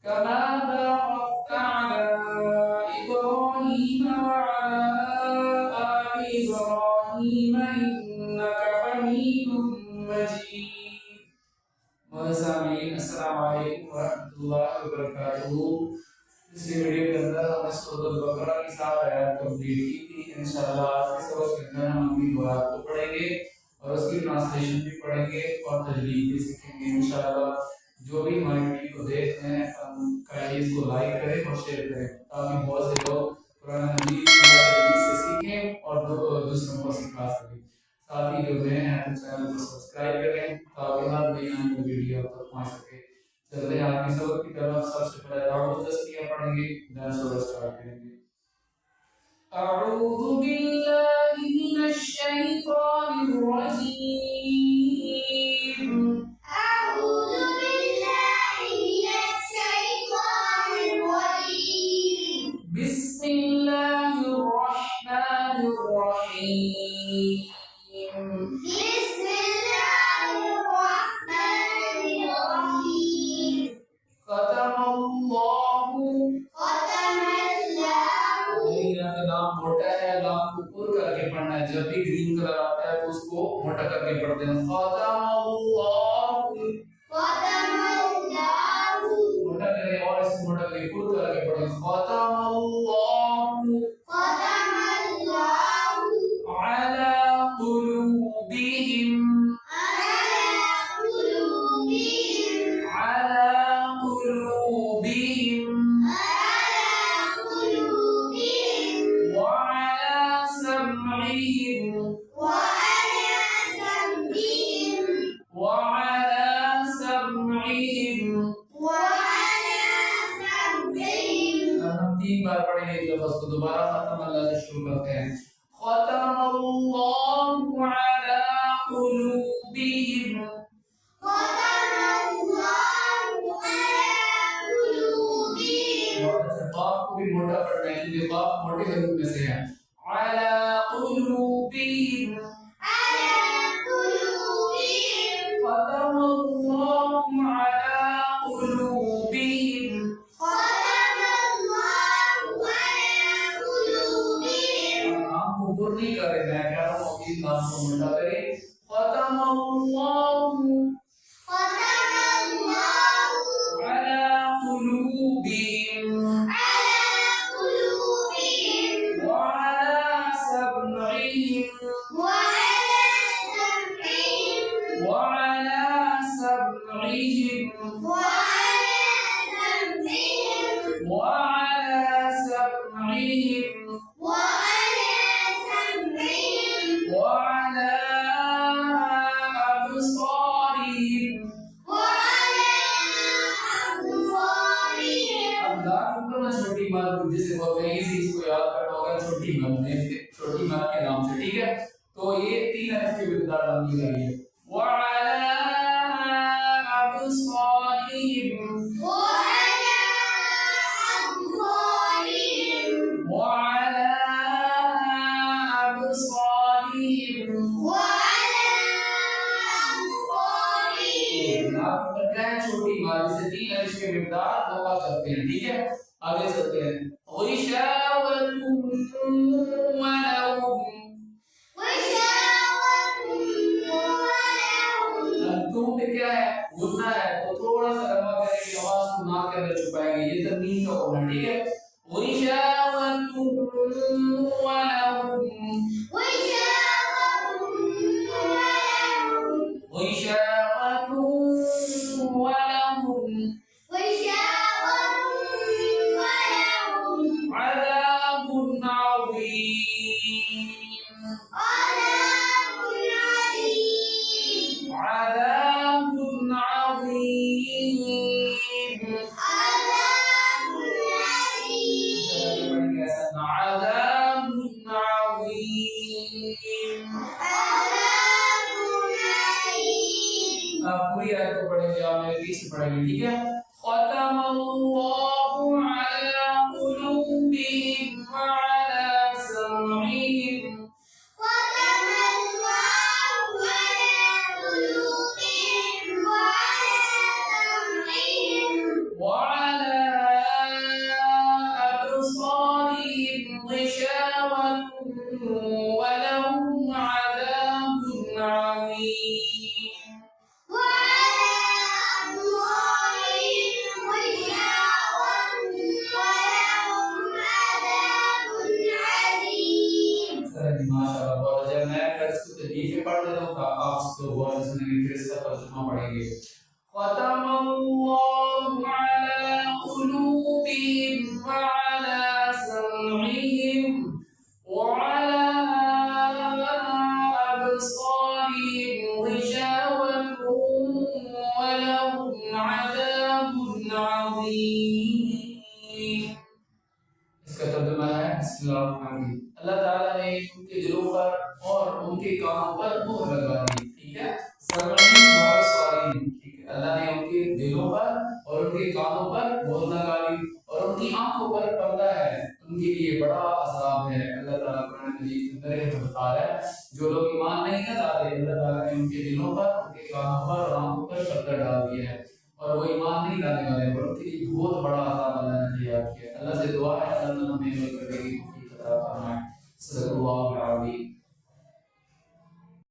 कमा बारकता अला इब्राहीम व अला आलि इब्राहीम इन्नका हमीदुम मजीद। अस्सलाम वालेकुम व रहमतुल्लाहि व बरकातुहू। इस वीडियो के अंदर हमने सूरह बकरा की 7 आयत कंप्लीट की थी। इंशाअल्लाह आज के सबक के अंदर हम अगली दुआत को पढ़ेंगे और उसकी ट्रांसलेशन भी पढ़ेंगे और तजवीद भी सीखेंगे इंशाअल्लाह। जो भी हमारी वीडियो को देख रहे हैं काइंडली इसको लाइक करें और शेयर करें ताकि बहुत से लोग कुरान मजीद तजवीद से सीखें और दूसरों को सिखा सकें। साथ ही जो नए हैं तो चैनल को सब्सक्राइब करें ताकि हर नई आने वीडियो आप तक पहुंच सके। चलते हैं आज के सबक की तरफ। सबसे पहले राउंड तस्बीह पढ़ेंगे, देन सूरह स्टार्ट करेंगे। अऊज़ु बिल्लाहि मिनश शैतानिर रजीम। अऊज़ु बिल्लाहि मिनश शैतानिर रजीम। बिस्मिल्लाहिर रहमानिर रहीम। लाम मोटा है, लाम को पुर करके पढ़ना है। जब भी ग्रीन कलर आता है तो उसको मोटा करके पढ़ते हैं। मोटा करें और इसे मोटा करके पुर करके पढ़ें। अला कुलूबिहिम तीन बार पढ़ेंगे इस लफ्ज़ को। दोबारा खत्म अल्लाह से शुरू करते हैं। खतमल्लाहु अला कुलूबिहिम। क़ाफ को भी मोटा पढ़ना है क्योंकि क़ाफ मोटे हरूफ में से है। अला कुलूबिहिम खतमल्लाहु अला कुलूबिहिम। नहीं करे, मैं कह रहा हूँ कि नाम को मोटा करें। खतमल्लाहु अला कुलूबिहिम व अला समइहिम व अला समइहिम व अला समइहिम وعلى أبصارهم। अब लाख ऊपर ना छोटी मद जिसे बोलते हैं, इसी इसको याद करना होगा छोटी मद के नाम से, ठीक है। तो ये 3 अरफ की मिक़दार डालनी चाहिए। وعلى أبصارهم छोटी माद से 3 अरफ की मिक़दार दबा करते हैं, ठीक है। आगे चलते हैं। तुम पे क्या है, गुना है तो थोड़ा सा लंबा करेंगे, आवाज को नाक के अंदर छुपाएंगे। ये तनवीन का होना, ठीक है। पूरी आयत को पढ़ेंगे, आप मेरे पीछे पढ़ेंगे, ठीक है। खतमल्लाहु अला कुलूबिहिम व अला समइहिम व अला तकलीफें पढ़ रहे हो आप उसको गौर से सुनेंगे, फिर इसका तर्जुमा पढ़ेंगे। ख़तमल्लाहु अला क़ुलूबिहिम व अला समइहिम व अला अबसारिहिम ग़िशावतुन व लहुम अज़ाबुन अज़ीम। इसका तर्जुमा है बिस्मिल्लाहिर्रहमानिर्रहीम, अल्लाह ताला ने उनके दिलों पर और उनके कानों पर मोहर लगा दी। ठीक है, समईहिम व अबसारिहिम, ठीक है, अल्लाह ने उनके दिलों पर और उनके कानों पर मोहर लगा दी और उनकी आंखों पर पर्दा है, उनके लिए बड़ा अज़ाब है। अल्लाह ताला कुरान मजीद के अंदर ये बता रहा है, जो लोग ईमान नहीं लाते अल्लाह ताला ने उनके दिलों पर, उनके कानों पर और आंखों पर पर्दा डाल दिया है और वो ईमान नहीं लाने वाले हैं, उनके लिए बहुत बड़ा अज़ाब अल्लाह ने तैयार किया है। अल्लाह से दुआ है अल्लाह हमें अमल करने की तौफीक अता फरमाए। सल्लल्लाहु अलैहि